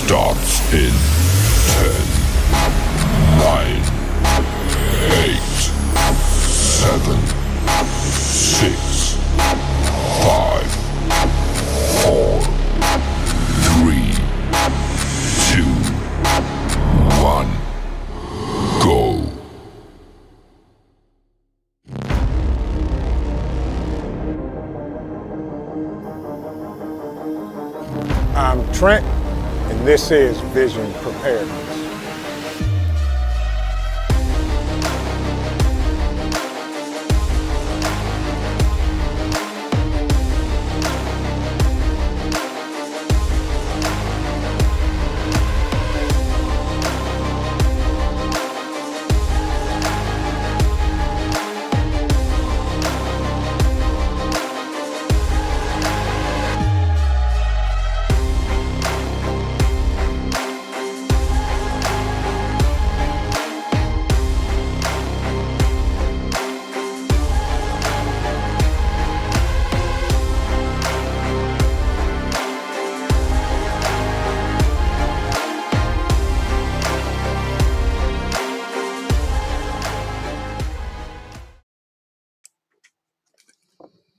starts in 10, 9, 8, 7, 6, 5, 4, 3, 2, 1, go. I'm Trent, and this is Vision Preparedness.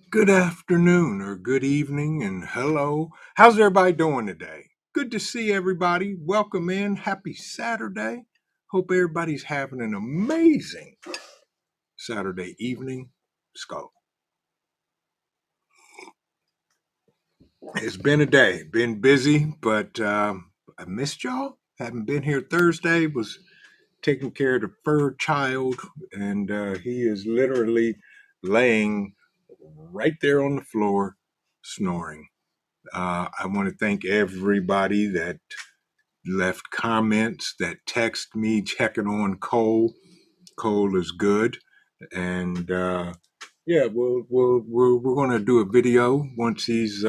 Good afternoon or good evening and hello. How's everybody doing today? Good to see everybody. Welcome in. Happy Saturday. Hope everybody's having an amazing Saturday evening. Let's go. It's been a day. Been busy, but I missed y'all. Haven't been here Thursday. Was taking care of the fur child, and he is literally laying right there on the floor snoring. I want to thank everybody that left comments, that text me checking on Cole. Cole is good, and yeah, we're going to do a video once he's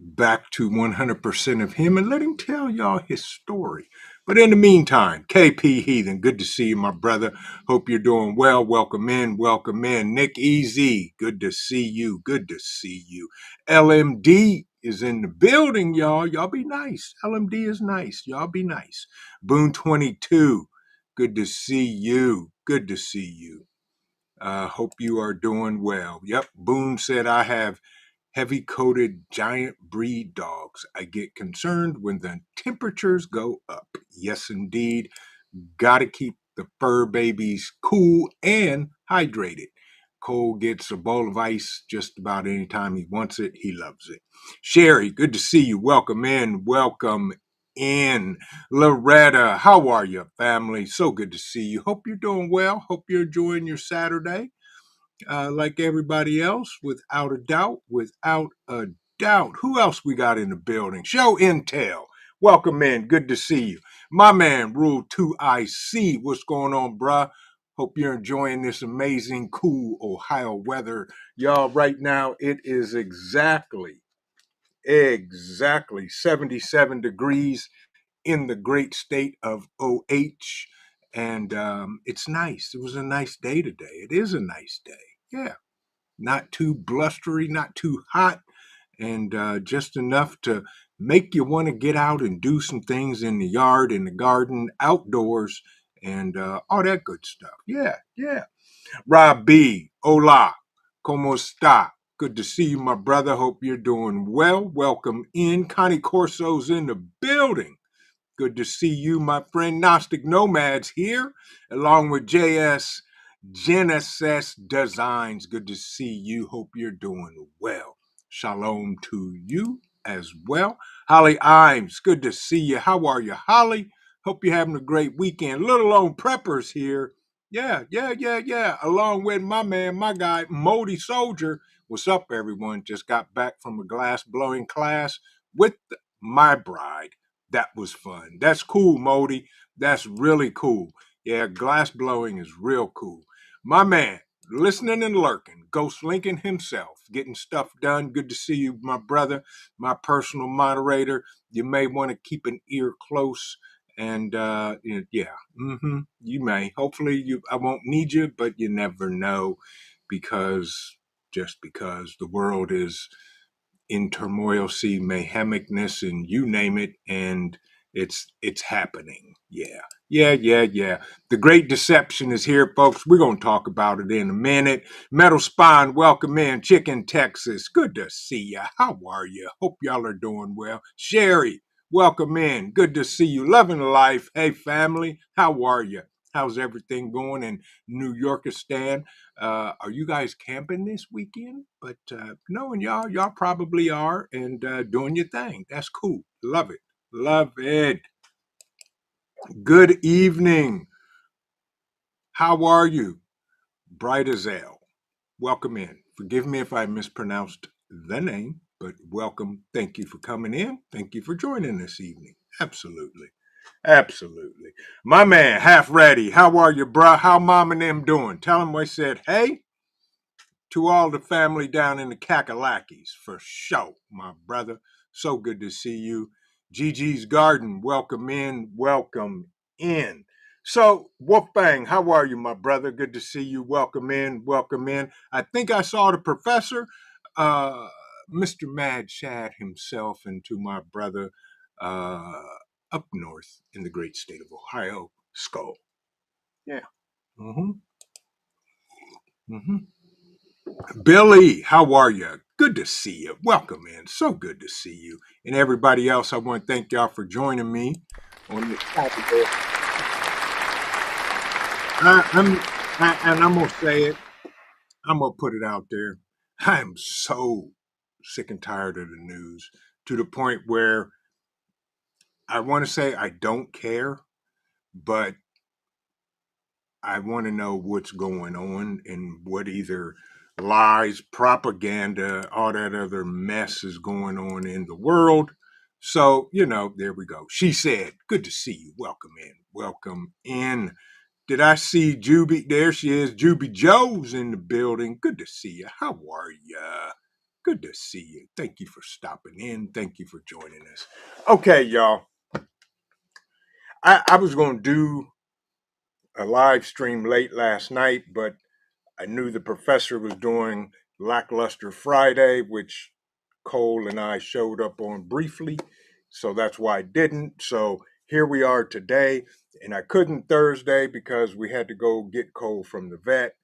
back to 100% of him and let him tell y'all his story. But in the meantime, KP Heathen, good to see you, my brother. Hope you're doing well. Welcome in, welcome in. Nick Easy, good to see you, good to see you. LMD is in the building, y'all. Y'all be nice. LMD is nice. Y'all be nice. Boone 22, good to see you, good to see you. Hope you are doing well. Yep, Boone said I have heavy-coated giant breed dogs. I get concerned when the temperatures go up. Yes, indeed. Got to keep the fur babies cool and hydrated. Cole gets a bowl of ice just about any time he wants it. He loves it. Sherry, good to see you. Welcome in. Welcome in. Loretta, how are you, family? So good to see you. Hope you're doing well. Hope you're enjoying your Saturday. Like everybody else, without a doubt, without a doubt. Who else we got in the building? Show Intel. Welcome in. Good to see you. My man, Rule 2IC. What's going on, bruh? Hope you're enjoying this amazing, cool Ohio weather. Y'all, right now, it is exactly 77 degrees in the great state of OH. And it's nice. It was a nice day today. It is a nice day. Yeah, not too blustery, not too hot, and just enough to make you want to get out and do some things in the yard, in the garden, outdoors, and all that good stuff. Yeah, yeah. Rob B, hola, como esta? Good to see you, my brother. Hope you're doing well. Welcome in. Connie Corso's in the building. Good to see you, my friend. Gnostic Nomads here, along with JS Genesis Designs. Good to see you. Hope you're doing well. Shalom to you as well. Holly Imes, good to see you. How are you, Holly? Hope you're having a great weekend. Little Lone Preppers here. Yeah. Along with my man, my guy, Modi Soldier. What's up, everyone? Just got back from a glass blowing class with my bride. That was fun. That's cool, Modi. That's really cool. Yeah, glass blowing is real cool. My man, listening and lurking, Ghost Lincoln himself, getting stuff done. Good to see you, my brother, my personal moderator. You may want to keep an ear close. And you may. Hopefully, I won't need you, but you never know, because the world is in turmoil, see mayhemicness, and you name it, and it's happening. Yeah. The Great Deception is here, folks. We're gonna talk about it in a minute. Metal Spine, welcome in. Chicken, Texas. Good to see you. How are you? Hope y'all are doing well. Sherry, welcome in. Good to see you. Loving life. Hey, family. How are you? How's everything going in New Yorkistan? Are you guys camping this weekend? But knowing y'all probably are, and doing your thing. That's cool. Love it. Love it. Good evening. How are you? Bright as hell. Welcome in. Forgive me if I mispronounced the name, but welcome. Thank you for coming in. Thank you for joining this evening. Absolutely. Absolutely. My man, Half Ready. How are you, bruh? How mom and them doing? Tell them I said, hey, to all the family down in the Kakalakis, for sure, my brother. So good to see you. Gigi's Garden, welcome in, welcome in. So, Wolfbang, how are you, my brother? Good to see you. Welcome in, welcome in. I think I saw the professor, Mr. Mad Shad himself, and to my brother uh, up north in the great state of Ohio, Skull. Yeah. Mm-hmm. Mm-hmm. Billy, how are you? Good to see you. Welcome in. So good to see you. And everybody else, I want to thank y'all for joining me on this Saturday. I'm going to say it. I'm going to put it out there. I am so sick and tired of the news to the point where I want to say I don't care, but I want to know what's going on and what either lies, propaganda, all that other mess is going on in the world. So, there we go. She said, good to see you. Welcome in. Welcome in. Did I see Juby? There she is. Juby Joe's in the building. Good to see you. How are you? Good to see you. Thank you for stopping in. Thank you for joining us. Okay, y'all. I was going to do a live stream late last night, but I knew the professor was doing Lackluster Friday, which Cole and I showed up on briefly. So that's why I didn't. So here we are today. And I couldn't Thursday because we had to go get Cole from the vet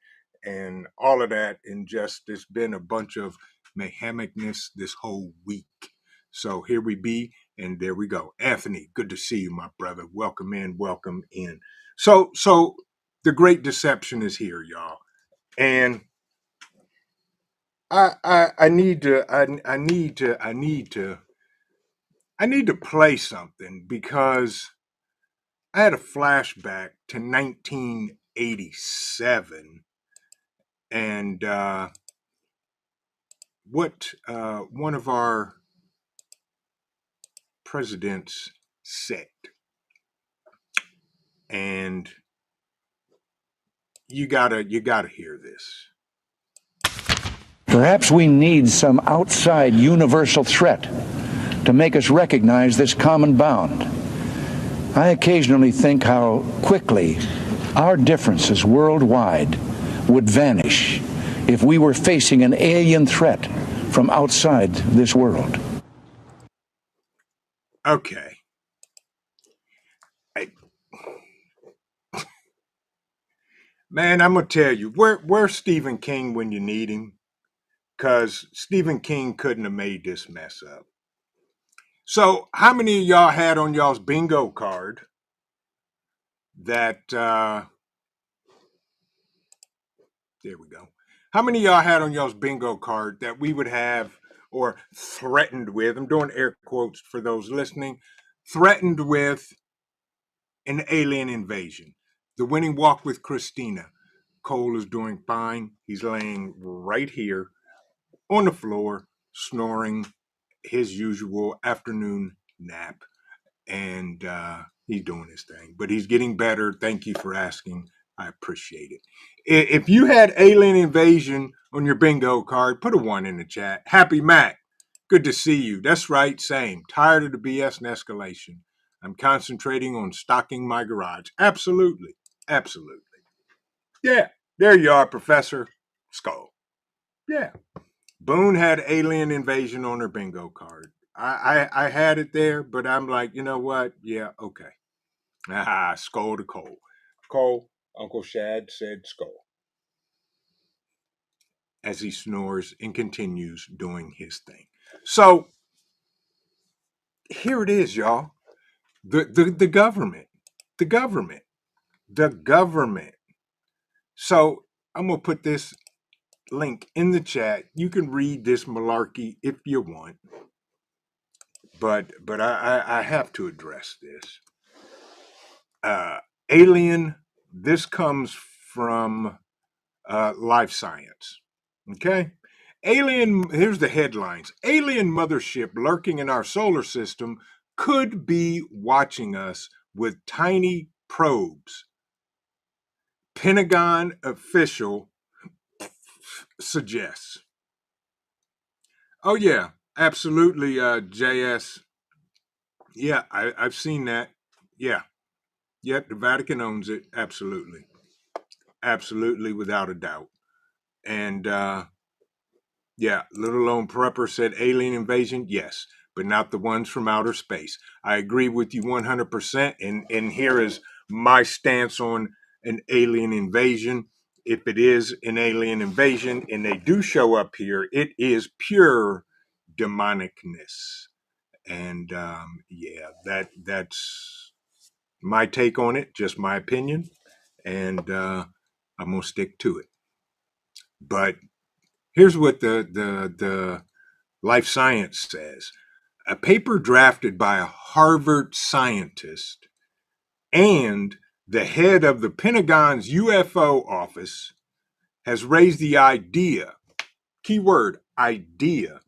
and all of that. And just, it's been a bunch of mayhemicness this whole week. So here we be. And there we go. Anthony, good to see you, my brother. Welcome in. Welcome in. So the Great Deception is here, y'all. And I need to play something because I had a flashback to 1987 and what one of our presidents said, and you gotta hear this. Perhaps we need some outside universal threat to make us recognize this common bound. I occasionally think how quickly our differences worldwide would vanish if we were facing an alien threat from outside this world. Okay. Man, I'm gonna tell you, where's Stephen King when you need him? Because Stephen King couldn't have made this mess up. So, how many of y'all had on y'all's bingo card that, there we go. How many of y'all had on y'all's bingo card that we would have, or threatened with, I'm doing air quotes for those listening, threatened with an alien invasion? The Winning Walk with Christina. Cole is doing fine. He's laying right here on the floor, snoring his usual afternoon nap, and he's doing his thing. But he's getting better. Thank you for asking. I appreciate it. If you had alien invasion on your bingo card, put a 1 in the chat. Happy Mac, good to see you. That's right, same. Tired of the BS and escalation. I'm concentrating on stocking my garage. Absolutely. Absolutely. Yeah, there you are, Professor Skull. Yeah. Boone had alien invasion on her bingo card. I had it there, but I'm like, you know what? Yeah, okay. Skull to Cole. Cole, Uncle Shad said skull as he snores and continues doing his thing. So here it is, y'all. The government. The government. The government. So I'm gonna put this link in the chat. You can read this malarkey if you want, but I have to address this. Alien. This comes from Life Science. Okay. Alien. Here's the headlines. Alien mothership lurking in our solar system could be watching us with tiny probes. Pentagon official suggests. Oh yeah, absolutely, JS. Yeah, I've seen that. Yeah, yep. The Vatican owns it. Absolutely, absolutely, without a doubt. And yeah, Little Lone Prepper said alien invasion. Yes, but not the ones from outer space. I agree with you 100%. And here is my stance on an alien invasion. If it is an alien invasion and they do show up here, it is pure demonicness. And yeah, that's my take on it, just my opinion, and I'm gonna stick to it. But here's what the Life Science says: a paper drafted by a Harvard scientist and the head of the Pentagon's UFO office has raised the idea, keyword idea,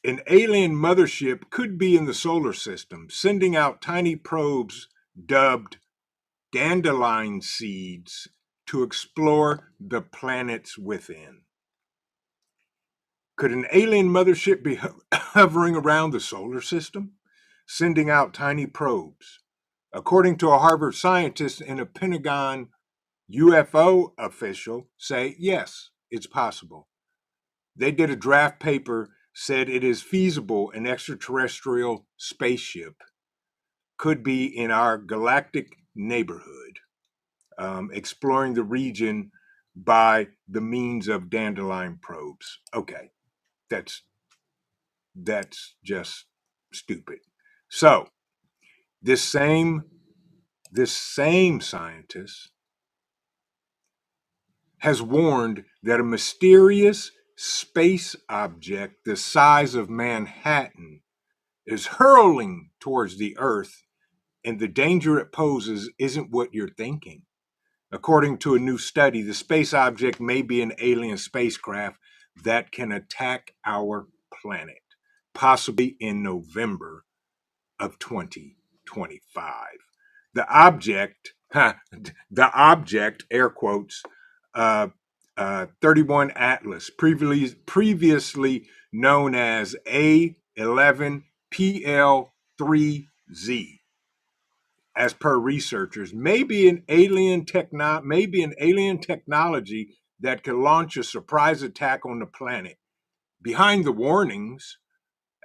an alien mothership could be in the solar system, sending out tiny probes dubbed dandelion seeds to explore the planets within. Could an alien mothership be hovering around the solar system, sending out tiny probes? According to a Harvard scientist and a Pentagon UFO official, say yes, it's possible. They did a draft paper, said it is feasible an extraterrestrial spaceship could be in our galactic neighborhood, exploring the region by the means of dandelion probes. Okay, that's just stupid. So this same scientist has warned that a mysterious space object the size of Manhattan is hurling towards the Earth, and the danger it poses isn't what you're thinking. According to a new study, the space object may be an alien spacecraft that can attack our planet, possibly in November of 2025. The object, air quotes, 31 Atlas, previously known as A11PL3Z, as per researchers, may be an alien technology that could launch a surprise attack on the planet. Behind the warnings,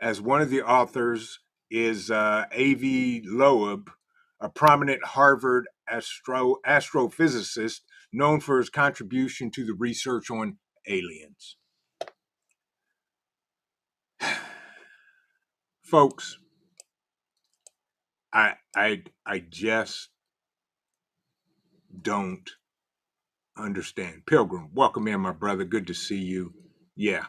as one of the authors is A.V. Loeb, a prominent Harvard astrophysicist known for his contribution to the research on aliens. Folks, I just don't understand. Pilgrim, welcome in, my brother. Good to see you. Yeah.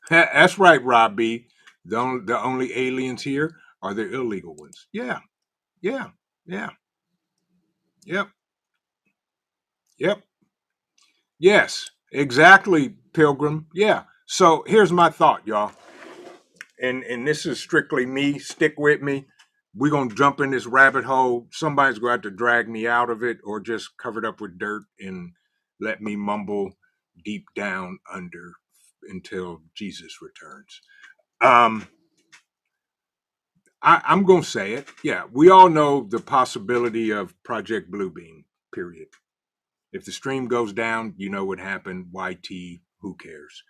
That's right, Rob B. The only aliens here are the illegal ones. Yeah. Yep. Yes, exactly, Pilgrim. Yeah. So here's my thought, y'all. And this is strictly me. Stick with me. We're gonna jump in this rabbit hole. Somebody's gonna have to drag me out of it or just cover it up with dirt and let me mumble deep down under until Jesus returns. I'm gonna say it. Yeah, we all know the possibility of Project Bluebeam, period. If the stream goes down, you know what happened. YT, who cares?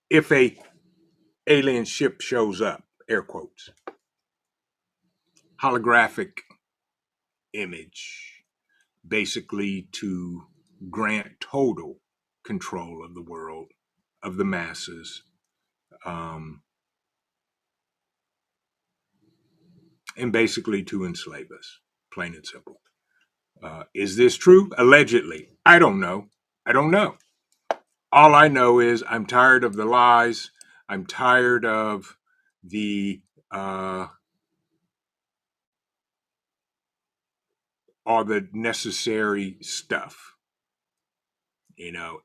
If a alien ship shows up, air quotes, holographic image, basically to grant total control of the world, of the masses, and basically to enslave us, plain and simple. Is this true? Allegedly. I don't know. All I know is I'm tired of the lies. I'm tired of the all the necessary stuff.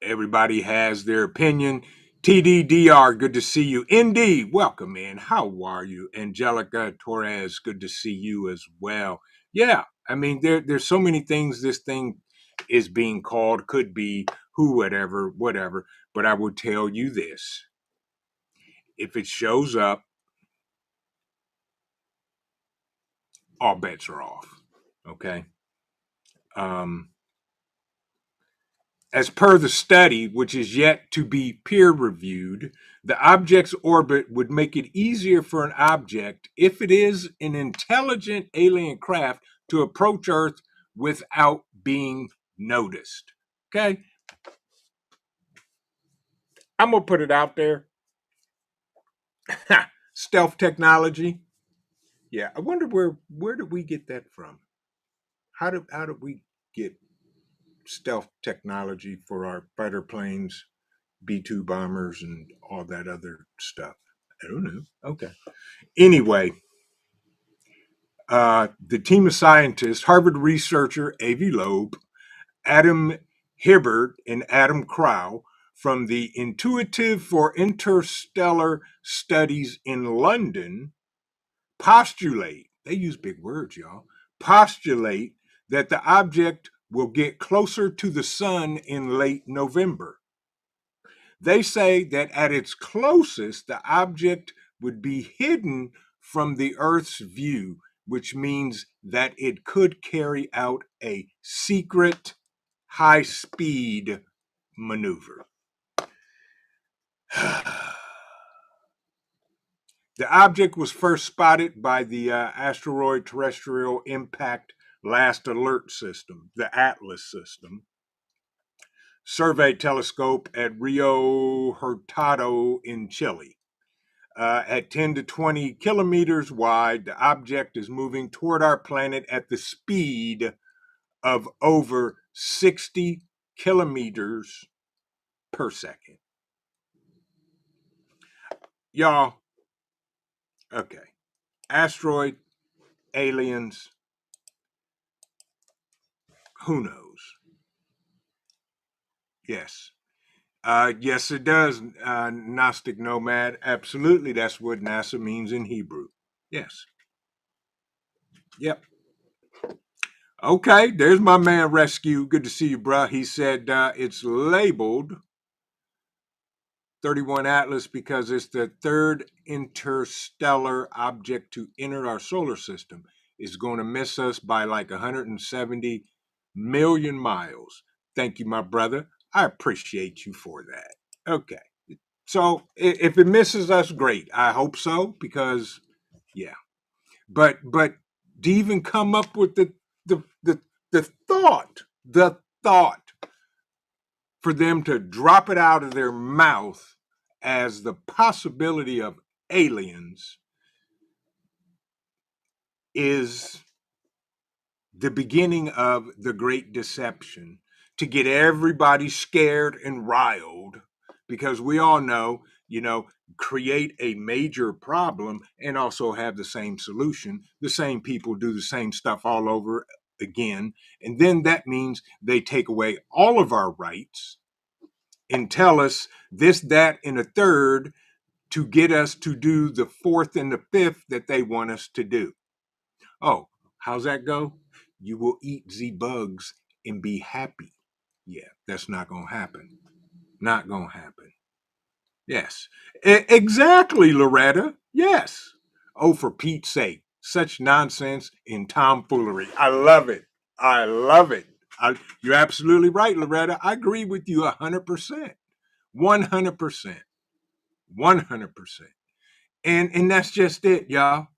Everybody has their opinion. TDDR, good to see you. ND, welcome, man. How are you? Angelica Torres, good to see you as well. Yeah, I mean, there's so many things this thing is being called, could be, who, whatever. But I will tell you this. If it shows up, all bets are off. Okay? As per the study, which is yet to be peer-reviewed, the object's orbit would make it easier for an object, if it is an intelligent alien craft, to approach Earth without being noticed. Okay? I'm going to put it out there. Stealth technology. Yeah, I wonder where did we get that from? How did we get stealth technology for our fighter planes, B-2 bombers, and all that other stuff? I don't know. Okay. Anyway, the team of scientists, Harvard researcher Avi Loeb, Adam Hibbert, and Adam Crow from the Intuitive for Interstellar Studies in London postulate, they use big words, y'all, postulate that the object will get closer to the sun in late November. They say that at its closest, the object would be hidden from the Earth's view, which means that it could carry out a secret high-speed maneuver. The object was first spotted by the Asteroid Terrestrial Impact Last Alert System, the ATLAS system, survey telescope at Rio Hurtado in Chile. At 10 to 20 kilometers wide, the object is moving toward our planet at the speed of over 60 kilometers per second. Y'all, okay. Asteroid, aliens, who knows? Yes. Yes, it does, Gnostic Nomad. Absolutely, that's what NASA means in Hebrew. Yes. Yep. Okay, there's my man Rescue. Good to see you, bruh. He said it's labeled 31 Atlas because it's the third interstellar object to enter our solar system. It's going to miss us by like 170 million miles. Thank you, my brother. I appreciate you for that. Okay. So if it misses us, great. I hope so, because yeah. But to even come up with the thought for them to drop it out of their mouth as the possibility of aliens is the beginning of the great deception, to get everybody scared and riled, because we all know, create a major problem and also have the same solution. The same people do the same stuff all over again. And then that means they take away all of our rights and tell us this, that, and a third to get us to do the fourth and the fifth that they want us to do. Oh, how's that go? You will eat the bugs and be happy. Yeah, that's not going to happen. Not going to happen. Yes. Exactly, Loretta. Yes. Oh, for Pete's sake. Such nonsense and tomfoolery. I love it. I love it. You're absolutely right, Loretta. I agree with you 100%. 100%. 100%. And that's just it, y'all.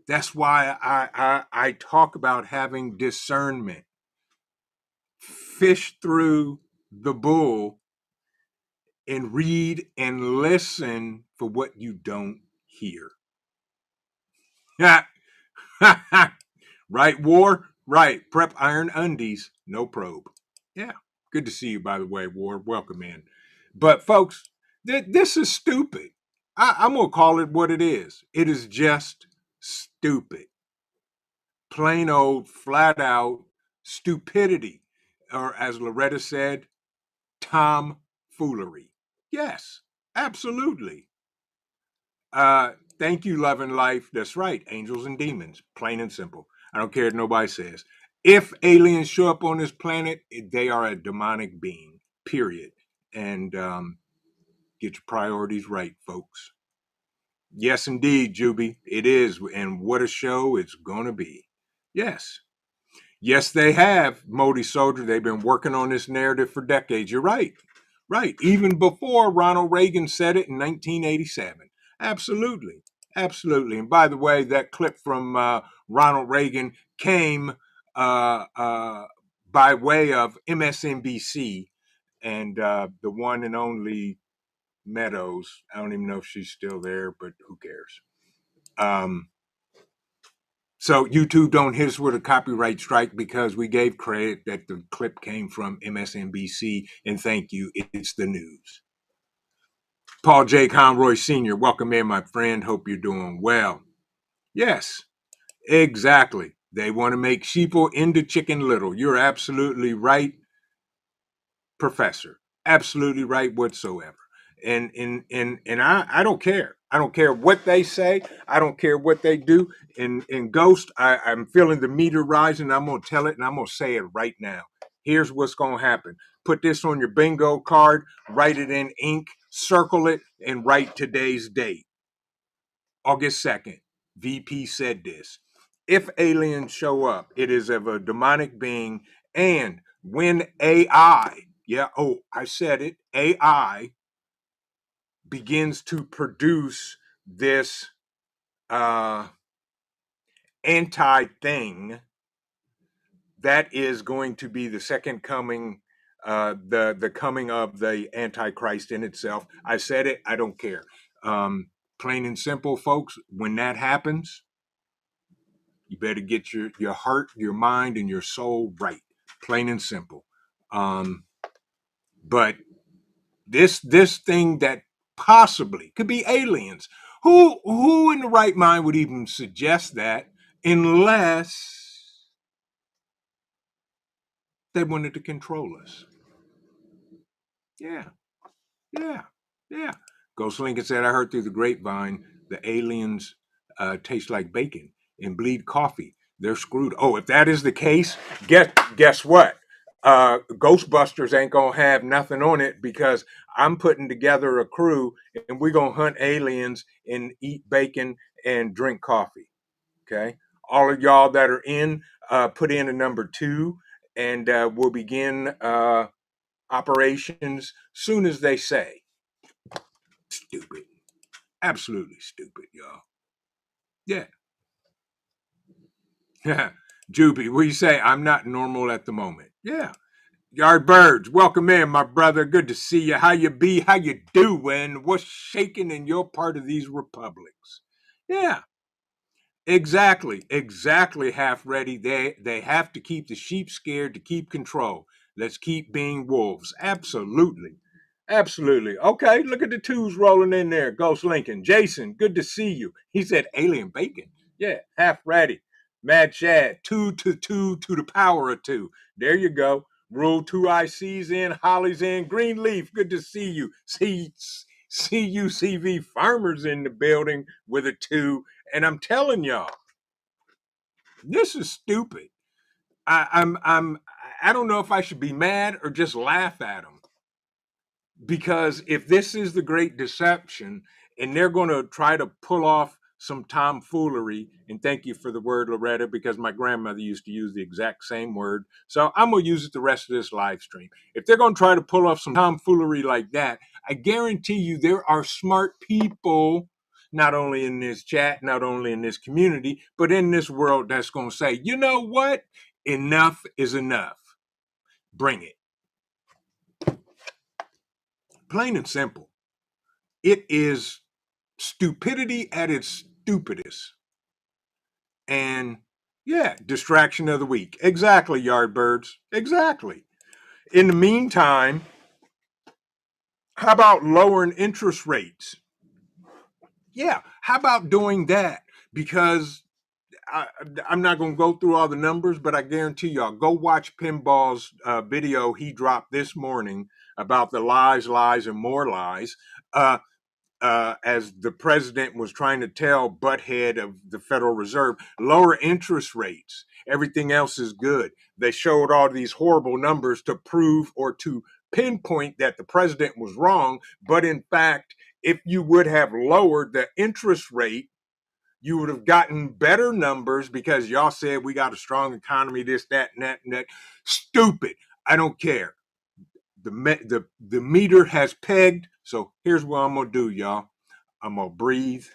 That's why I talk about having discernment. Fish through the bull and read and listen for what you don't hear. Yeah. Right, War? Right. Prep iron undies, no probe. Yeah. Good to see you, by the way, War. Welcome in. But, folks, this is stupid. I'm going to call it what it is. It is just stupid. Plain old, flat out stupidity. Or, as Loretta said, tomfoolery. Yes, absolutely. Thank you, Love and Life. That's right. Angels and demons. Plain and simple. I don't care what nobody says. If aliens show up on this planet, they are a demonic being, period. And get your priorities right, folks. Yes, indeed, Juby. It is. And what a show it's going to be. Yes. Yes, they have, Modi Soldier. They've been working on this narrative for decades. You're right. Right. Even before Ronald Reagan said it in 1987. Absolutely. Absolutely. And by the way, that clip from Ronald Reagan came by way of MSNBC and the one and only Meadows. I don't even know if she's still there, but who cares? So YouTube don't hit us with a copyright strike because we gave credit that the clip came from MSNBC, and thank you. It's the news. Paul J. Conroy Sr., welcome in, my friend. Hope you're doing well. Yes, exactly. They want to make sheeple into chicken little. You're absolutely right, Professor. Absolutely right whatsoever. And I don't care. I don't care what they say. I don't care what they do. In Ghost, I'm feeling the meter rising. I'm gonna tell it and I'm gonna say it right now. Here's what's gonna happen. Put this on your bingo card, write it in ink, circle it, and write today's date. August 2nd. VP said this. If aliens show up, it is of a demonic being, and when AI, yeah, oh, I said it, AI begins to produce this anti thing, that is going to be the second coming, the coming of the Antichrist in itself. I said it. I don't care. Plain and simple, folks. When that happens, you better get your heart, your mind, and your soul right. Plain and simple. But this thing that possibly could be aliens. Who in the right mind would even suggest that unless they wanted to control us? Yeah, yeah, yeah. Ghost Lincoln said, I heard through the grapevine the aliens taste like bacon and bleed coffee. They're screwed. Oh, if that is the case, guess what? Ghostbusters ain't gonna have nothing on it because I'm putting together a crew and we're gonna hunt aliens and eat bacon and drink coffee. Okay, all of y'all that are in, put in a number 2, and we'll begin operations soon as they say. Stupid, absolutely stupid, y'all. Yeah. Juby, what you say? I'm not normal at the moment. Yeah. Yard Birds, welcome in, my brother. Good to see you. How you be? How you doing? What's shaking in your part of these republics? Yeah, exactly. Half ready. They have to keep the sheep scared to keep control. Let's keep being wolves. Absolutely. Okay, look at the twos rolling in there. Ghost Lincoln. Jason, good to see you. He said alien bacon. Yeah, half ready. Mad Chad, 2 to the power of 2. There you go. Rule 2 ICs in, Holly's in, Greenleaf, good to see you. CUCV Farmers in the building with a 2. And I'm telling y'all, this is stupid. I don't know if I should be mad or just laugh at them. Because if this is the great deception and they're going to try to pull off some tomfoolery, and thank you for the word, Loretta, because my grandmother used to use the exact same word. So I'm going to use it the rest of this live stream. If they're going to try to pull off some tomfoolery like that, I guarantee you there are smart people, not only in this chat, not only in this community, but in this world that's going to say, you know what? Enough is enough. Bring it. Plain and simple. It is stupidity at its stupidest. And yeah, distraction of the week. Exactly, Yardbirds. Exactly. In the meantime, how about lowering interest rates? Yeah, how about doing that? Because I, I'm not going to go through all the numbers, but I guarantee y'all, go watch Pinball's video he dropped this morning about the lies, lies, and more lies. As the president was trying to tell Butthead of the Federal Reserve, lower interest rates. Everything else is good. They showed all these horrible numbers to prove or to pinpoint that the president was wrong. But in fact, if you would have lowered the interest rate, you would have gotten better numbers because y'all said we got a strong economy, this, that, and that, and that. Stupid. I don't care. The meter has pegged. So here's what I'm going to do, y'all. I'm going to breathe.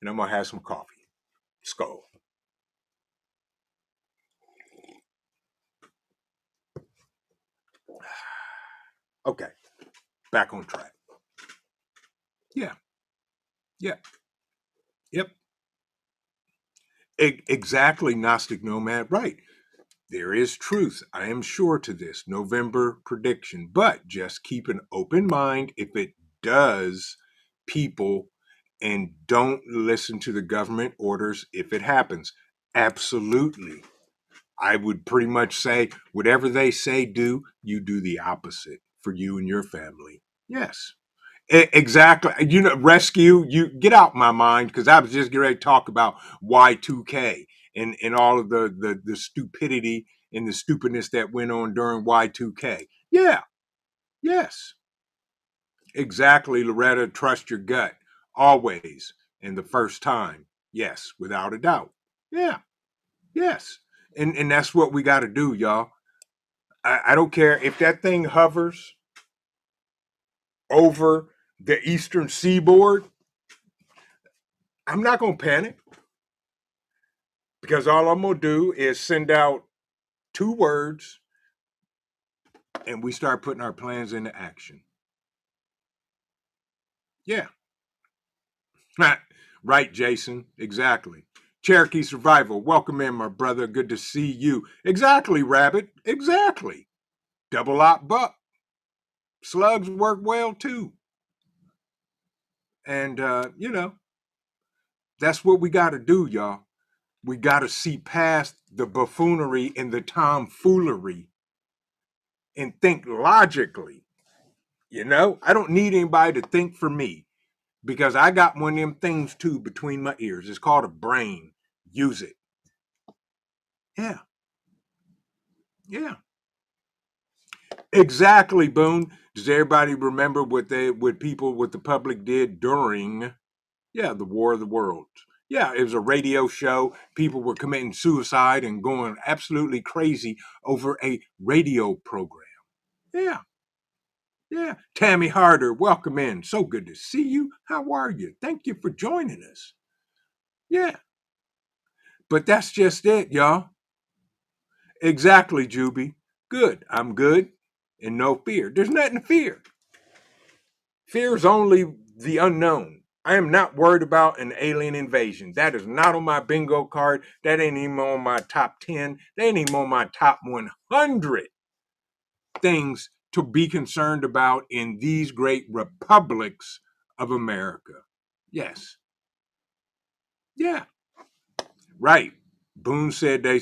And I'm going to have some coffee. Skull. Okay. Back on track. Yeah. Yeah. Yep. Exactly, Gnostic Nomad. Right. There is truth. I am sure to this November prediction. But just keep an open mind if it does, people, and don't listen to the government orders if it happens. Absolutely. I would pretty much say whatever they say do, you do the opposite for you and your family. Yes. Exactly. You know, rescue, you get out my mind because I was just getting ready to talk about Y2K and all of the stupidity and the stupidness that went on during Y2K. Yeah. Yes. Exactly, Loretta. Trust your gut. Always. And the first time. Yes, without a doubt. Yeah. Yes. And that's what we got to do, y'all. I don't care if that thing hovers over the eastern seaboard. I'm not going to panic because all I'm going to do is send out 2 words and we start putting our plans into action. Yeah. Right, Jason. Exactly. Cherokee Survival. Welcome in, my brother. Good to see you. Exactly, Rabbit. Exactly. Double Op Buck. Slugs work well too. And, that's what we got to do, y'all. We got to see past the buffoonery and the tomfoolery and think logically. I don't need anybody to think for me because I got one of them things too between my ears. It's called a brain. Use it. Yeah. Yeah. Exactly, Boone. Does everybody remember what the public did during the War of the Worlds? Yeah, it was a radio show. People were committing suicide and going absolutely crazy over a radio program. Yeah. Yeah. Tammy Harder, welcome in. So good to see you. How are you? Thank you for joining us. Yeah. But that's just it, y'all. Exactly, Juby. Good. I'm good. And no fear. There's nothing to fear. Fear is only the unknown. I am not worried about an alien invasion. That is not on my bingo card. That ain't even on my top 10. That ain't even on my top 100 things to be concerned about in these great republics of America. Yes. Yeah. Right. Boone said they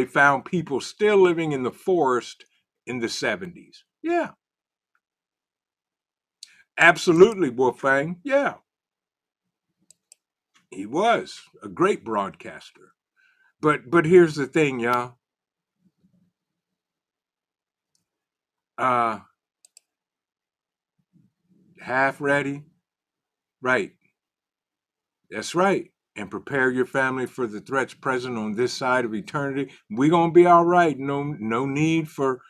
found people still living in the forest in the 70s. Yeah. Absolutely, Wolfgang. Yeah. He was a great broadcaster. But here's the thing, y'all. Half ready, Right. That's right. And prepare your family for the threats present on this side of eternity. We're gonna be all right. No need for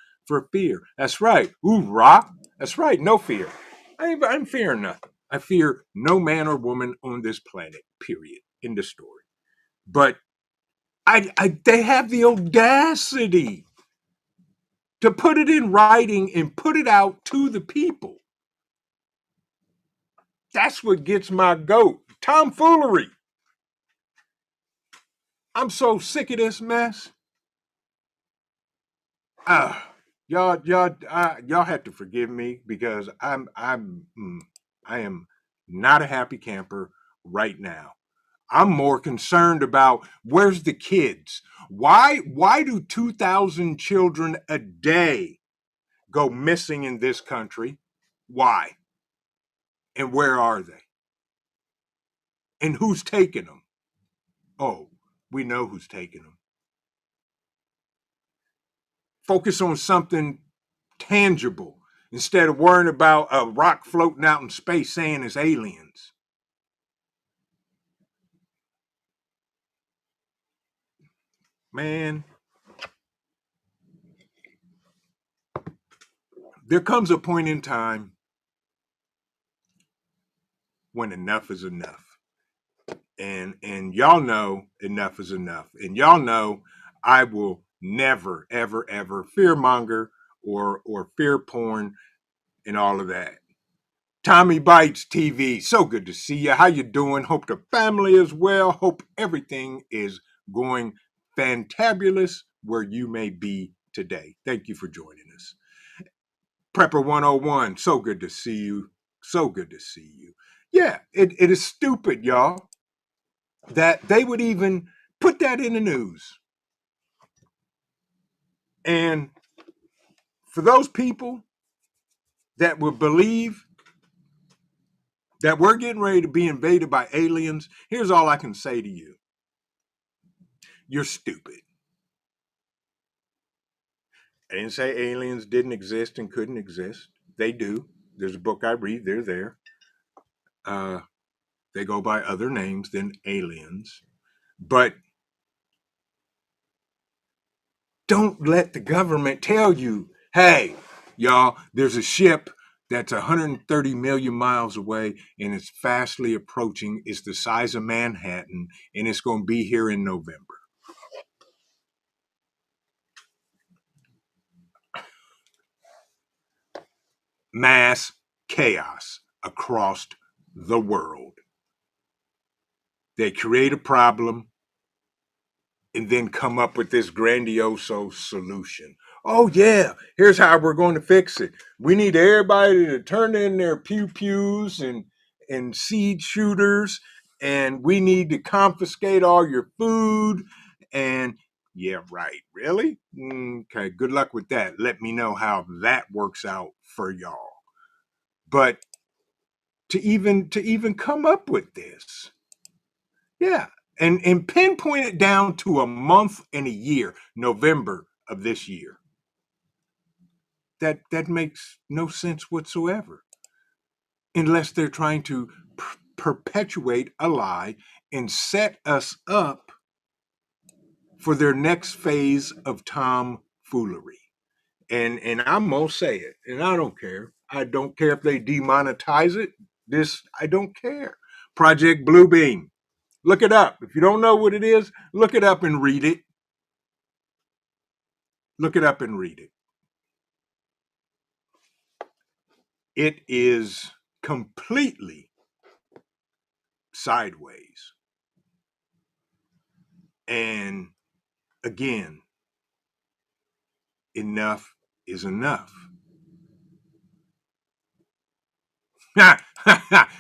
fear. That's right. Hoorah. That's right. No fear. I'm fearing nothing. I fear no man or woman on this planet. Period. In the story. But they have the audacity to put it in writing and put it out to the people. That's what gets my goat. Tomfoolery. I'm so sick of this mess. Ah, y'all have to forgive me because I am not a happy camper right now. I'm more concerned about where's the kids? Why do 2,000 children a day go missing in this country? Why? And where are they? And who's taking them? Oh, we know who's taking them. Focus on something tangible instead of worrying about a rock floating out in space saying it's aliens. Man, there comes a point in time when enough is enough. And y'all know enough is enough. And y'all know I will never, ever, ever fearmonger or fear porn and all of that. Tommy Bites TV, so good to see you. How you doing? Hope the family is well. Hope everything is going fantabulous where you may be today. Thank you for joining us. Prepper 101, so good to see you. So good to see you. Yeah, it is stupid, y'all, that they would even put that in the news. And for those people that would believe that we're getting ready to be invaded by aliens, here's all I can say to you. You're stupid. I didn't say aliens didn't exist and couldn't exist. They do. There's a book I read, they're there. They go by other names than aliens. But don't let the government tell you, hey, y'all, there's a ship that's 130 million miles away and it's fastly approaching. It's the size of Manhattan and it's going to be here in November. Mass chaos across the world. They create a problem and then come up with this grandiose solution. Oh yeah, here's how we're going to fix it. We need everybody to turn in their pew pews and seed shooters, and we need to confiscate all your food. And yeah, right. Really? Okay. Good luck with that. Let me know how that works out for y'all. But to even come up with this, yeah. And pinpoint it down to a month and a year, November of this year. That makes no sense whatsoever. Unless they're trying to perpetuate a lie and set us up for their next phase of tomfoolery. And I'm gonna say it, and I don't care. I don't care if they demonetize it. I don't care. Project Bluebeam. Look it up. If you don't know what it is, look it up and read it. Look it up and read it. It is completely sideways. And again, enough is enough.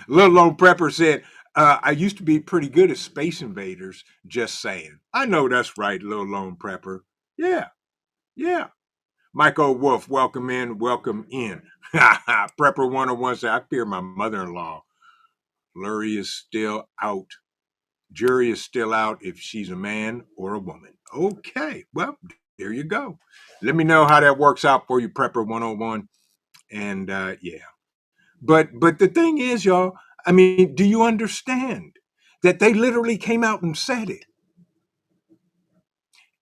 Little Lone Prepper said, I used to be pretty good at Space Invaders, just saying. I know that's right, Little Lone Prepper. Yeah, yeah. Michael Wolf, welcome in, welcome in. Prepper 101 said, I fear my mother-in-law. Lurie is still out. Jury is still out if she's a man or a woman. Okay, well, there you go. Let me know how that works out for you, Prepper 101. And yeah. But the thing is, y'all, I mean, do you understand that they literally came out and said it?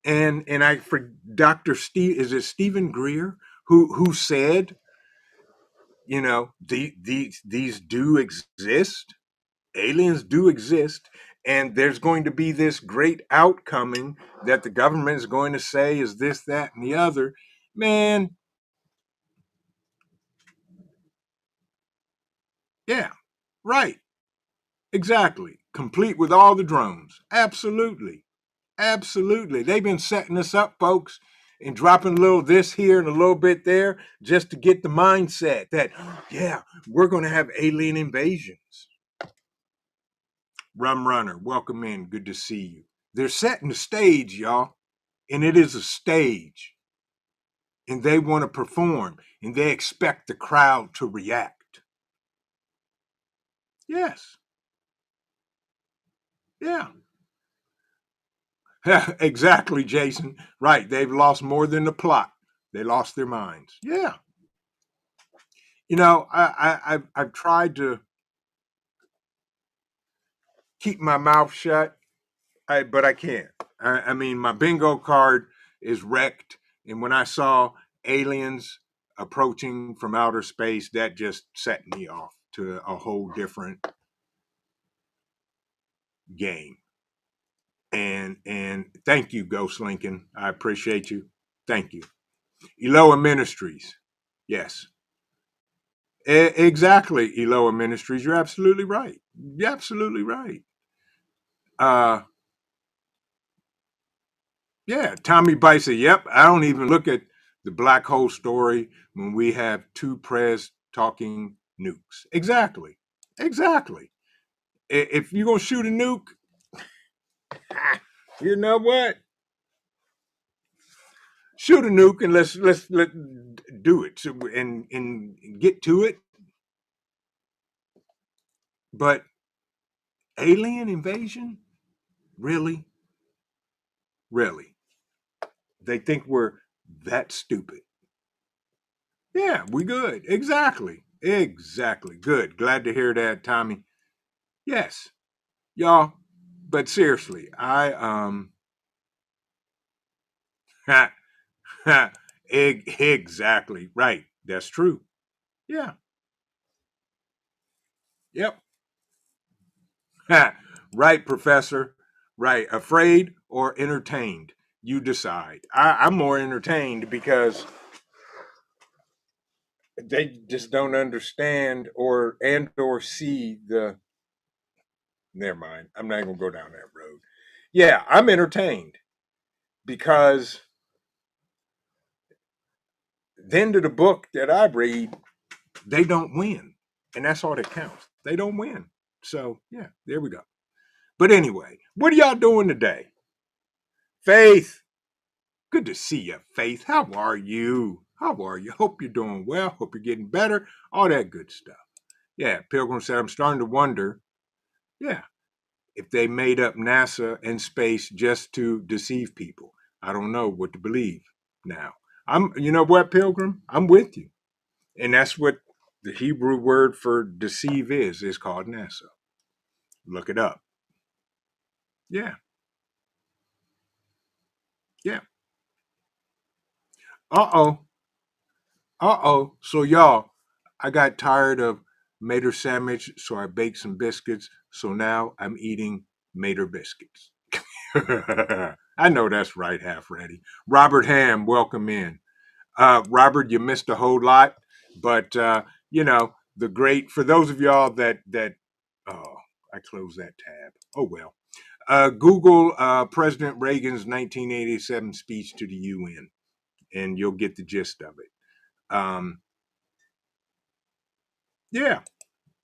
And I for Dr. Steve, is it Stephen Greer who said, you know, these do exist, aliens do exist, and there's going to be this great outcoming that the government is going to say is this, that, and the other. Man, yeah, right, exactly. Complete with all the drones. Absolutely. Absolutely. They've been setting us up, folks, and dropping a little this here and a little bit there just to get the mindset that, yeah, we're going to have alien invasions. Rum Runner, welcome in. Good to see you. They're setting the stage, y'all, and it is a stage, and they want to perform, and they expect the crowd to react. Yes. Yeah. Exactly, Jason. Right. They've lost more than the plot. They lost their minds. Yeah. You know, I've tried to keep my mouth shut, but I can't. I mean, my bingo card is wrecked, and when I saw aliens approaching from outer space, that just set me off to a whole different game. And thank you, Ghost Lincoln. I appreciate you. Thank you. Eloa Ministries. Yes. Exactly, Eloa Ministries. You're absolutely right. You're absolutely right. Uh, yeah, Tommy Bice said, yep, I don't even look at the black hole story when we have two prez talking nukes. Exactly. Exactly. If you're going to shoot a nuke, you know what? Shoot a nuke and let do it and get to it. But alien invasion? Really? Really? They think we're that stupid. Yeah, we good. Exactly. Exactly. Good. Glad to hear that, Tommy. Yes. Y'all, but seriously, I ha, ha, exactly. Right. That's true. Yeah. Yep. Ha, right, professor. Right. Afraid or entertained? You decide. I'm more entertained because they just don't understand or see the. Never mind. I'm not gonna go down that road. Yeah, I'm entertained because the end of the book that I read, they don't win, and that's all that counts. They don't win. So yeah, there we go. But anyway, what are y'all doing today? Faith, good to see you. Faith, how are you? How are you? Hope you're doing well. Hope you're getting better. All that good stuff. Yeah, Pilgrim said, I'm starting to wonder. Yeah, if they made up NASA and space just to deceive people. I don't know what to believe now. You know what, Pilgrim? I'm with you. And that's what the Hebrew word for deceive is. It's called NASA. Look it up. Yeah. Yeah. Uh-oh. Uh-oh. So y'all, I got tired of Mater sandwich, so I baked some biscuits. So now I'm eating Mater biscuits. I know that's right, half ready. Robert Ham, welcome in. Robert, you missed a whole lot, but you know, the great for those of y'all that oh, I closed that tab. Oh well. Google President Reagan's 1987 speech to the UN, and you'll get the gist of it. Yeah,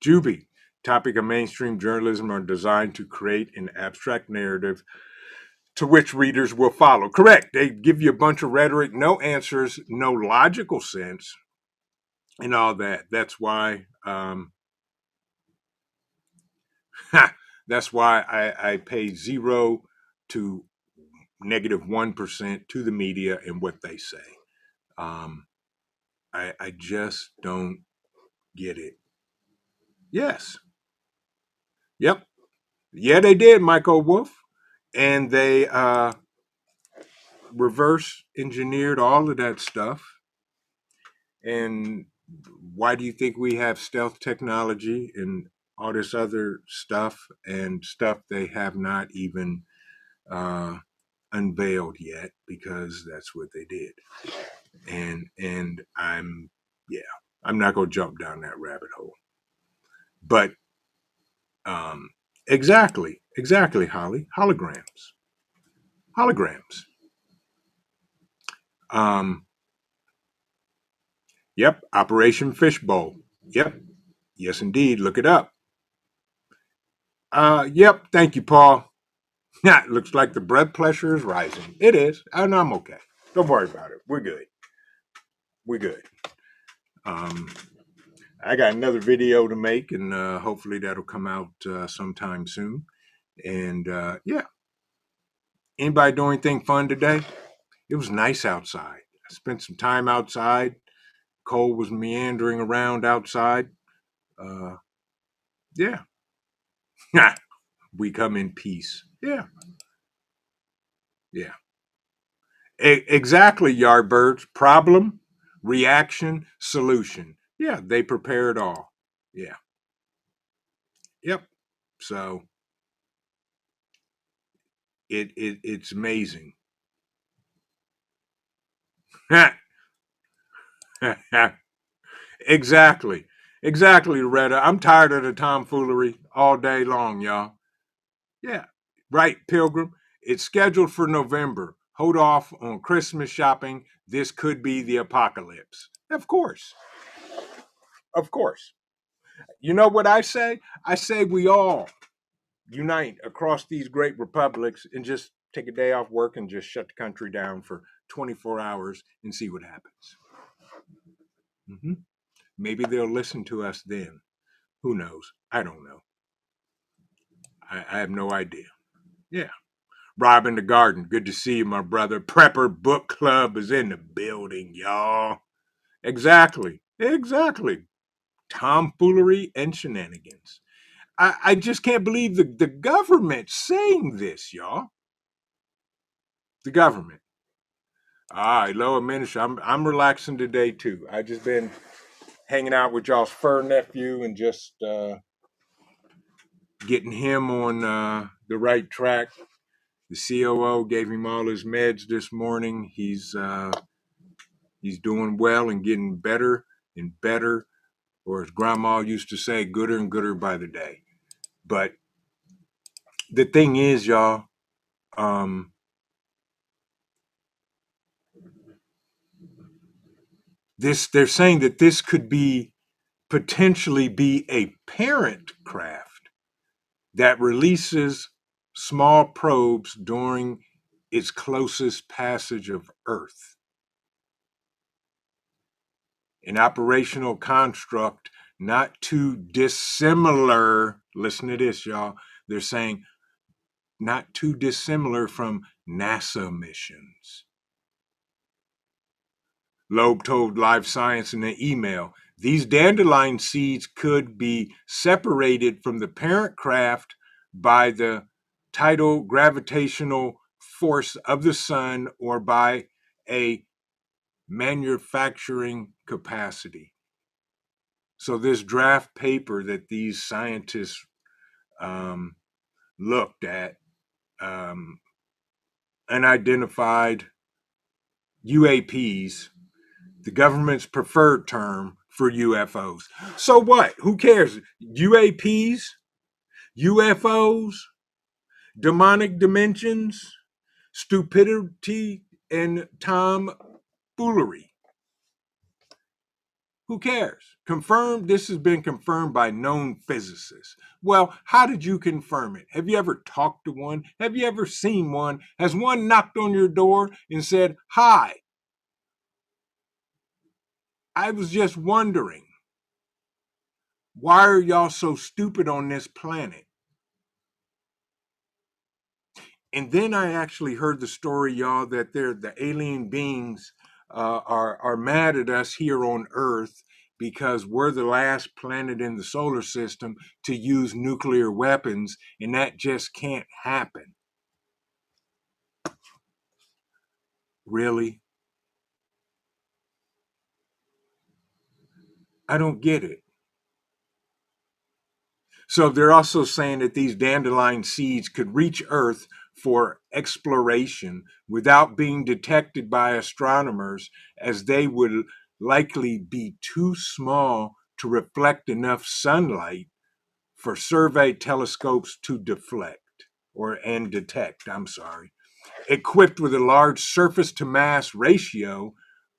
Juby. Topic of mainstream journalism are designed to create an abstract narrative to which readers will follow. Correct. They give you a bunch of rhetoric, no answers, no logical sense, and all that. That's why. That's why I pay 0 to -1% to the media and what they say. Um, I just don't get it. Yes, Yep. Yeah, they did, Michael Wolf. And they reverse engineered all of that stuff. And why do you think we have stealth technology and all this other stuff and stuff they have not even uh, unveiled yet? Because that's what they did. And yeah, I'm not going to jump down that rabbit hole. But um, exactly, Holly, holograms. Um, yep, Operation Fishbowl. Yep, yes indeed. Look it up. Yep. Thank you, Paul. Yeah, it looks like the blood pressure is rising. It is, and I'm okay. Don't worry about it. We're good. We're good. Um, I got another video to make, and hopefully that'll come out sometime soon. And yeah, anybody do anything fun today? It was nice outside. I spent some time outside. Cole was meandering around outside. Uh, yeah, we come in peace. Yeah, yeah. Exactly, Yardbirds. Problem, reaction, solution. Yeah, they prepare it all. Yeah. Yep. So it's amazing. Exactly. Exactly, Loretta. I'm tired of the tomfoolery all day long, y'all. Yeah. Right, Pilgrim. It's scheduled for November. Hold off on Christmas shopping. This could be the apocalypse. Of course. Of course. You know what I say? I say we all unite across these great republics and just take a day off work and just shut the country down for 24 hours and see what happens. Mm-hmm. Maybe they'll listen to us then. Who knows? I don't know. I have no idea. Yeah. Rob in the garden. Good to see you, my brother. Prepper Book Club is in the building, y'all. Exactly. Exactly. Tomfoolery and shenanigans. I just can't believe the government saying this, y'all. The government. Lower minister. I'm relaxing today too. I just been hanging out with y'all's fur nephew and just getting him on the right track. The COO gave him all his meds this morning. He's doing well and getting better and better, or as Grandma used to say, gooder and gooder by the day. But the thing is, y'all, um, they're saying that this could be potentially be a parent craft that releases small probes during its closest passage of Earth. An operational construct not too dissimilar, listen to this, y'all. They're saying not too dissimilar from NASA missions. Loeb told Live Science in an email, these dandelion seeds could be separated from the parent craft by the tidal gravitational force of the sun or by a manufacturing capacity. So this draft paper that these scientists looked at unidentified UAPs, the government's preferred term for UFOs. So what? Who cares? UAPs, UFOs, demonic dimensions, stupidity, and tomfoolery. Who cares? Confirmed. This has been confirmed by known physicists. Well, how did you confirm it? Have you ever talked to one? Have you ever seen one? Has one knocked on your door and said, hi, I was just wondering, why are y'all so stupid on this planet? And then I actually heard the story, y'all, that the alien beings are mad at us here on Earth because we're the last planet in the solar system to use nuclear weapons, and that just can't happen. Really? I don't get it. So they're also saying that these dandelion seeds could reach Earth for exploration without being detected by astronomers, as they would likely be too small to reflect enough sunlight for survey telescopes to deflect and detect. I'm sorry. Equipped with a large surface to mass ratio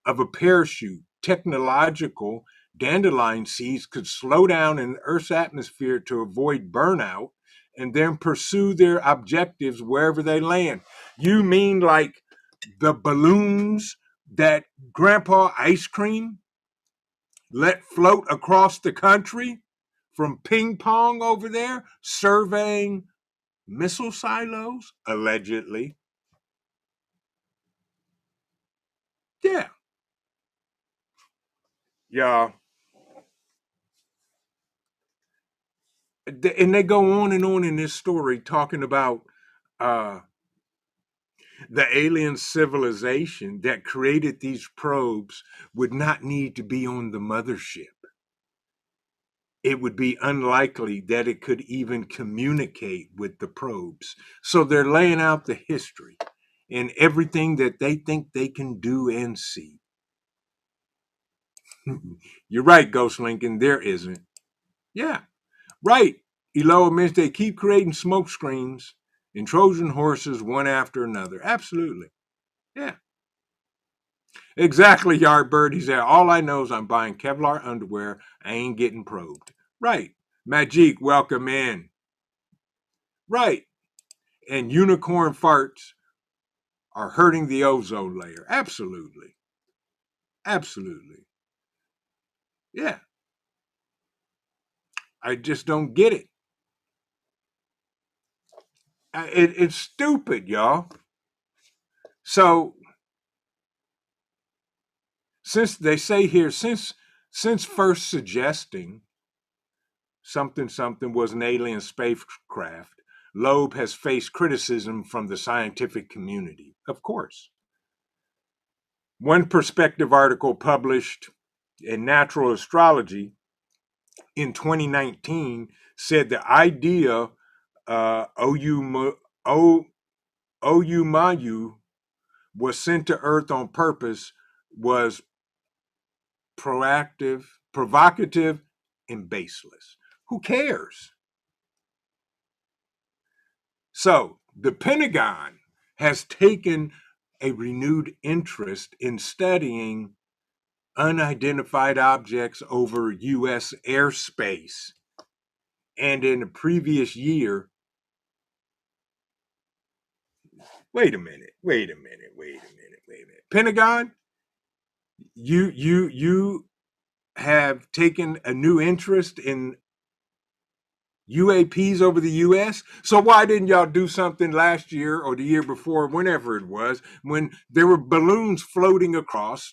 of a parachute, technological dandelion seeds could slow down in Earth's atmosphere to avoid burnout and then pursue their objectives wherever they land. You mean like the balloons that Grandpa Ice Cream let float across the country from ping pong over there, surveying missile silos, allegedly? Yeah. Yeah. And they go on and on in this story talking about uh, the alien civilization that created these probes would not need to be on the mothership. It would be unlikely that it could even communicate with the probes. So they're laying out the history and everything that they think they can do and see. You're right, Ghost Lincoln, there isn't. Yeah, right. Eloa means they keep creating smoke screens and Trojan horses one after another. Absolutely. Yeah. Exactly, Yardbird. He said, all I know is I'm buying Kevlar underwear. I ain't getting probed. Right. Majik, welcome in. Right. And unicorn farts are hurting the ozone layer. Absolutely. Absolutely. Yeah. I just don't get it. It's stupid, y'all. So, since they say here, since first suggesting something was an alien spacecraft, Loeb has faced criticism from the scientific community. Of course. One perspective article published in Natural Astrology in 2019 said the idea Oumuamua was sent to Earth on purpose was provocative, and baseless. Who cares? So the Pentagon has taken a renewed interest in studying unidentified objects over U.S. airspace. And in the previous year, wait a minute. Pentagon, you have taken a new interest in UAPs over the US. So why didn't y'all do something last year or the year before, whenever it was, when there were balloons floating across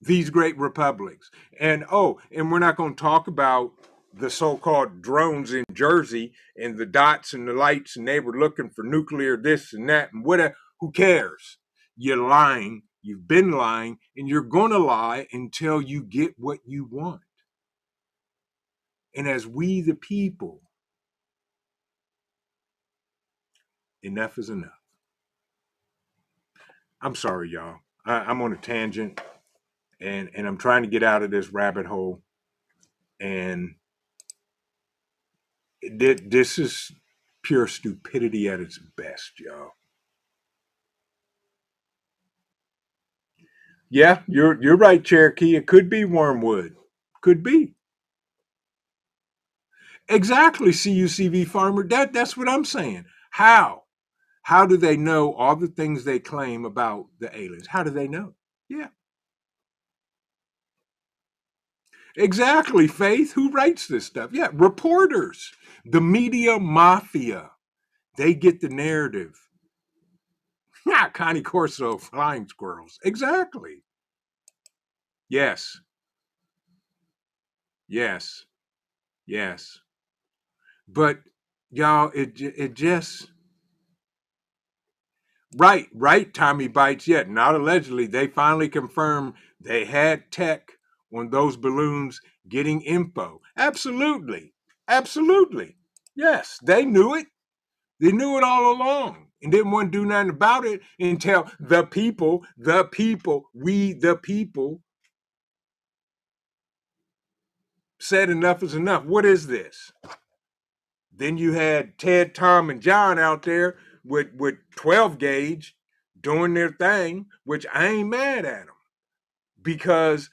these great republics? And and we're not going to talk about the so-called drones in Jersey and the dots and the lights, and they were looking for nuclear this and that and whatever. Who cares? You're lying. You've been lying, and you're going to lie until you get what you want. And as we, the people, enough is enough. I'm sorry, y'all. I'm on a tangent, and I'm trying to get out of this rabbit hole. And this is pure stupidity at its best, y'all. Yeah, you're right, Cherokee. It could be wormwood. Could be. Exactly, CUCV farmer. That's what I'm saying. How? How do they know all the things they claim about the aliens? How do they know? Yeah. Exactly, Faith. Who writes this stuff? Yeah, reporters. The media mafia. They get the narrative. Yeah, Connie Corso, flying squirrels. Exactly. Yes. Yes. Yes. But y'all, it just right, Tommy Bites. Yet, not allegedly. They finally confirmed they had tech on those balloons getting info. Absolutely. Absolutely. Yes, they knew it. They knew it all along and didn't want to do nothing about it until we the people said enough is enough. What is this? Then you had Ted, Tom, and John out there with 12 gauge doing their thing, which I ain't mad at them because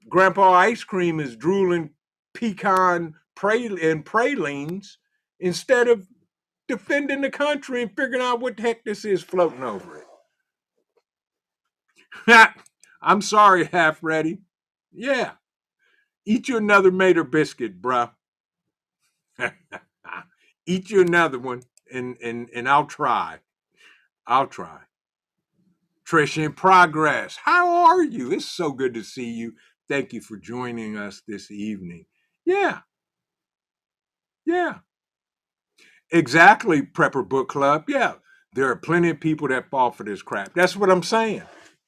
Grandpa Ice Cream is drooling pecan and pralines instead of defending the country and figuring out what the heck this is floating over it. I'm sorry, half ready. Yeah, eat you another Mater biscuit, bruh. Eat you another one, and I'll try. I'll try. Trish in progress. How are you? It's so good to see you. Thank you for joining us this evening. Yeah, yeah. Exactly, Prepper Book Club. Yeah. There are plenty of people that fall for this crap. That's what I'm saying.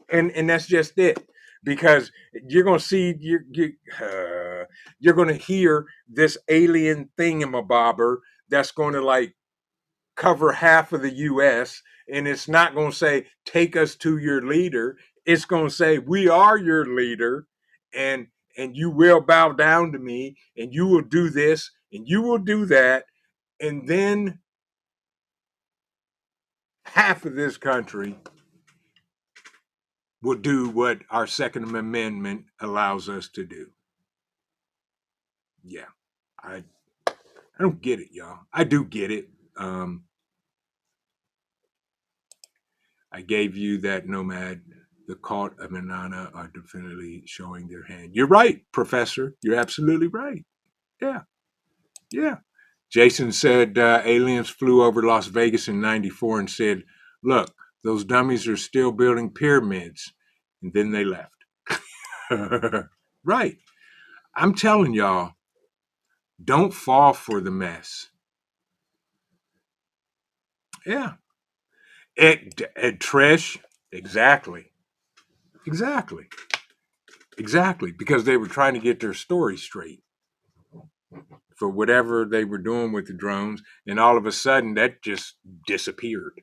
And that's just it. Because you're gonna see you're gonna hear this alien thingamabobber that's gonna like cover half of the US, and it's not going to say take us to your leader. It's going to say we are your leader, and you will bow down to me, and you will do this and you will do that, and then half of this country will do what our Second Amendment allows us to do. Yeah, I don't get it, y'all. I do get it. I gave you that nomad. The cult of Inanna are definitely showing their hand. You're right, Professor. You're absolutely right. Yeah, yeah. Jason said aliens flew over Las Vegas in '94 and said, "Look, those dummies are still building pyramids," and then they left. Right. I'm telling y'all, don't fall for the mess. Yeah. Trish, exactly. Exactly. Exactly. Because they were trying to get their story straight for whatever they were doing with the drones, and all of a sudden that just disappeared.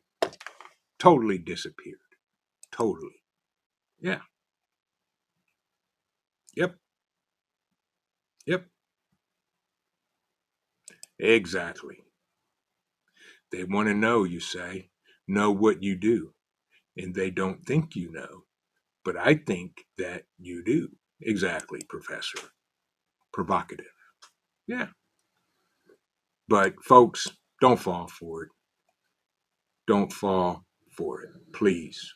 Totally disappeared. Totally. Yeah. Yep. Yep. Exactly. They want to know, you say, know what you do, and they don't think you know, but I think that you do. Exactly, Professor. Provocative. Yeah. But folks, don't fall for it. Don't fall for it, please.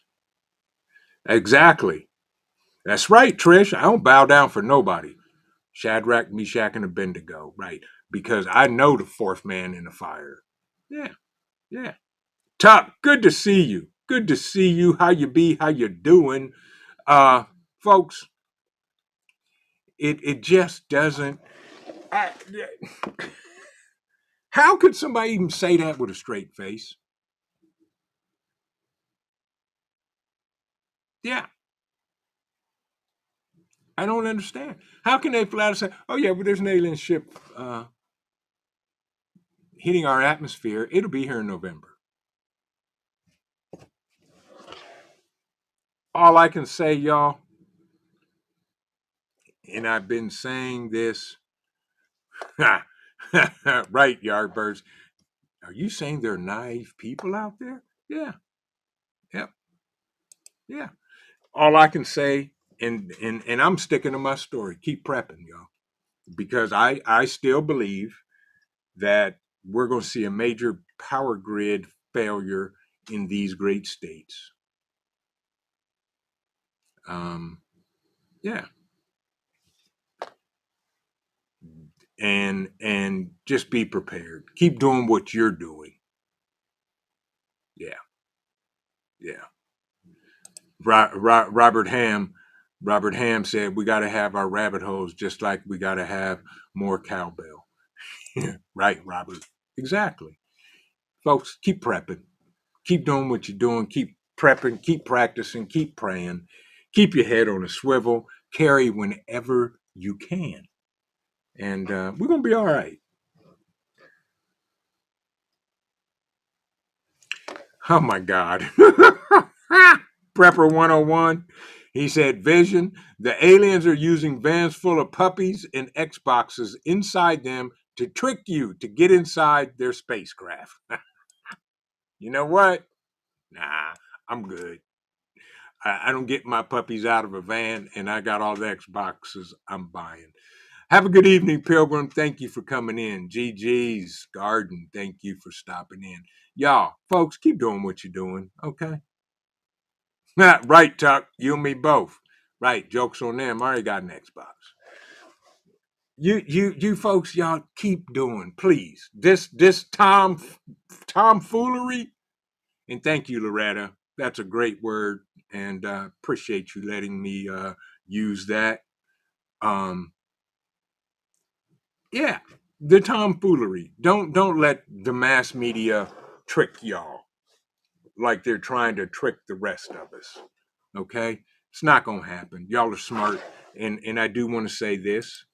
Exactly. That's right, Trish. I don't bow down for nobody. Shadrach, Meshach, and Abednego, right? Because I know the fourth man in the fire. Yeah, yeah. Tuck, good to see you. Good to see you. How you be? How you doing? Folks, it just doesn't. I, how could somebody even say that with a straight face? Yeah, I don't understand. How can they flat out say, "Oh yeah, but there's an alien ship hitting our atmosphere. It'll be here in November." All I can say, y'all, and I've been saying this, right, Yardbirds. Are you saying there are naive people out there? Yeah, yep, yeah. All I can say, and I'm sticking to my story. Keep prepping, y'all, because I still believe that we're going to see a major power grid failure in these great states. Yeah, and just be prepared. Keep doing what you're doing. Yeah, yeah. Robert Ham, Robert Ham said, we got to have our rabbit holes just like we got to have more cowbell. Right, Robert. Exactly. Folks, keep prepping. Keep doing what you're doing. Keep prepping. Keep practicing. Keep praying. Keep your head on a swivel. Carry whenever you can. And we're going to be all right. Oh, my God. Prepper 101. He said, Vision, the aliens are using vans full of puppies and Xboxes inside them to trick you to get inside their spacecraft. You know what? Nah, I'm good. I don't get my puppies out of a van, and I got all the Xboxes I'm buying. Have a good evening, Pilgrim. Thank you for coming in. GG's Garden, thank you for stopping in. Y'all, folks, keep doing what you're doing, okay? Right, Tuck. You and me both. Right, jokes on them. I already got an Xbox. You folks, y'all keep doing, please. This tomfoolery. And thank you, Loretta. That's a great word, and appreciate you letting me use that. Um, yeah, the tomfoolery. Don't let the mass media trick y'all like they're trying to trick the rest of us. Okay, it's not gonna happen. Y'all are smart, and I do want to say this.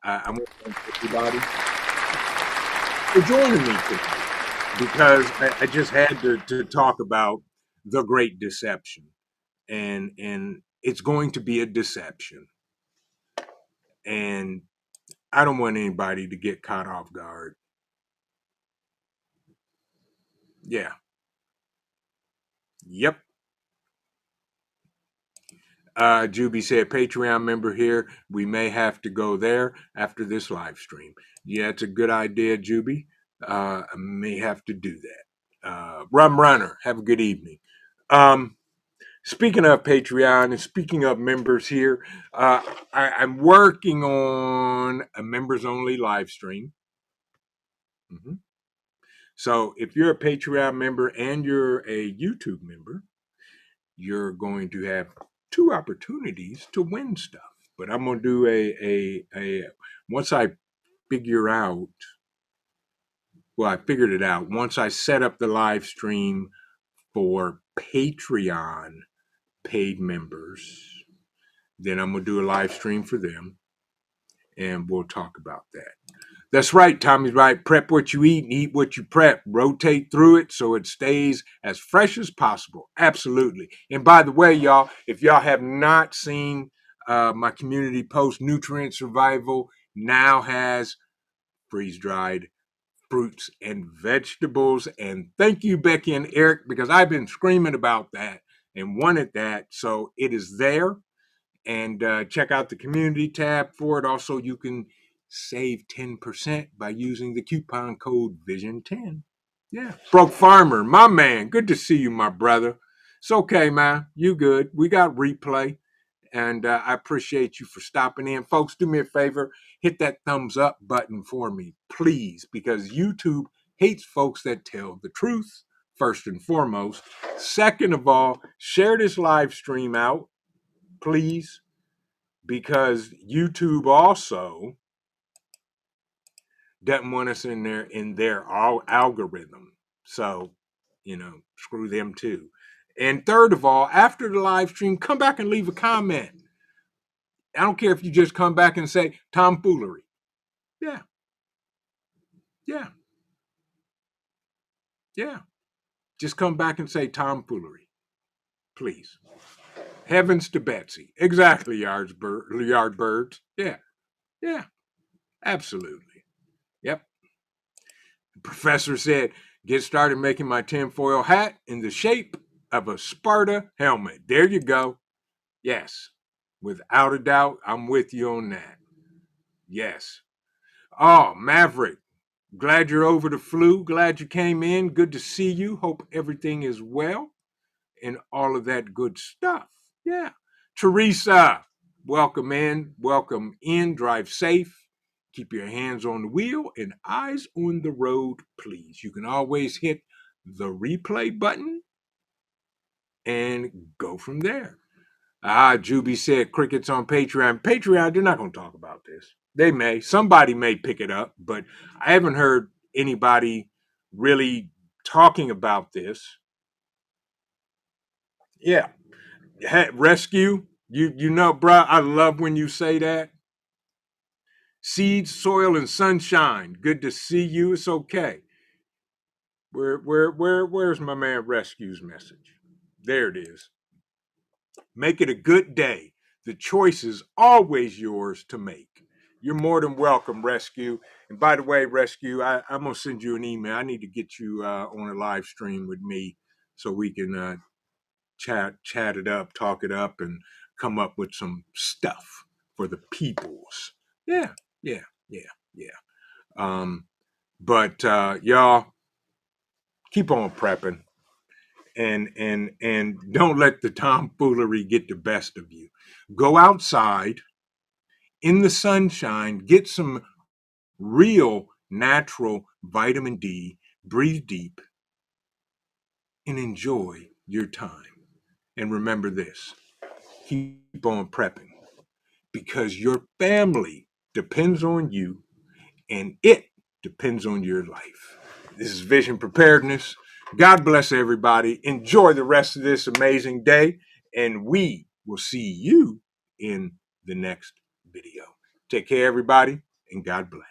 I want to thank everybody for joining me today because I just had to talk about the Great Deception, and it's going to be a deception, and I don't want anybody to get caught off guard. Yeah. Yep. Juby said, Patreon member here. We may have to go there after this live stream. Yeah, it's a good idea, Juby. I may have to do that. Rum Runner, have a good evening. Speaking of Patreon and speaking of members here, I'm working on a members only live stream. Mm-hmm. So if you're a Patreon member and you're a YouTube member, you're going to have two opportunities to win stuff. But I'm going to do a once I figure out, well, I figured it out. Once I set up the live stream for Patreon paid members, then I'm going to do a live stream for them, and we'll talk about that. That's right, Tommy's right. Prep what you eat and eat what you prep. Rotate through it so it stays as fresh as possible. Absolutely. And by the way, y'all, if y'all have not seen my community post, Nutrient Survival now has freeze-dried fruits and vegetables. And thank you, Becky and Eric, because I've been screaming about that and wanted that. So it is there. And check out the community tab for it. Also, you can save 10% by using the coupon code VISION10. Yeah. Broke Farmer, my man. Good to see you, my brother. It's okay, man. You good. We got replay. And I appreciate you for stopping in. Folks, do me a favor. Hit that thumbs up button for me, please, because YouTube hates folks that tell the truth, first and foremost. Second of all, share this live stream out, please, because YouTube also doesn't want us in their algorithm. So, screw them too. And third of all, after the live stream, come back and leave a comment. I don't care if you just come back and say tomfoolery. Yeah. Yeah. Yeah. Just come back and say tomfoolery. Please. Heavens to Betsy. Exactly, Yardbirds. Yeah. Yeah. Absolutely. Yep. The professor said, get started making my tinfoil hat in the shape of a Sparta helmet. There you go. Yes. Without a doubt, I'm with you on that. Yes. Oh, Maverick. Glad you're over the flu. Glad you came in. Good to see you. Hope everything is well and all of that good stuff. Yeah. Teresa, welcome in. Welcome in. Drive safe. Keep your hands on the wheel and eyes on the road, please. You can always hit the replay button and go from there. Juby said crickets on Patreon. Patreon, they're not going to talk about this. They may. Somebody may pick it up, but I haven't heard anybody really talking about this. Yeah. Rescue, you know, bruh, I love when you say that. Seeds, soil, and sunshine. Good to see you. It's okay. Where's my man Rescue's message? There it is. Make it a good day. The choice is always yours to make. You're more than welcome, Rescue. And by the way, Rescue, I'm going to send you an email. I need to get you on a live stream with me so we can chat it up, talk it up, and come up with some stuff for the peoples. Yeah. But y'all keep on prepping. And don't let the tomfoolery get the best of you. Go outside in the sunshine, get some real natural vitamin D, breathe deep, and enjoy your time. And remember this, keep on prepping because your family depends on you and it depends on your life. This is Vision Preparedness. God bless everybody. Enjoy the rest of this amazing day, and we will see you in the next video. Take care, everybody, and God bless.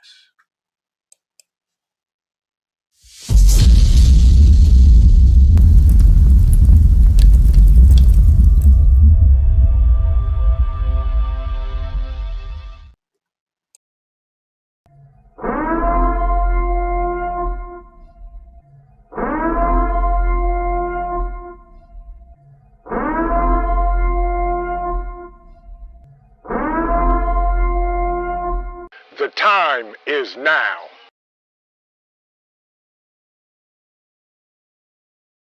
The time is now.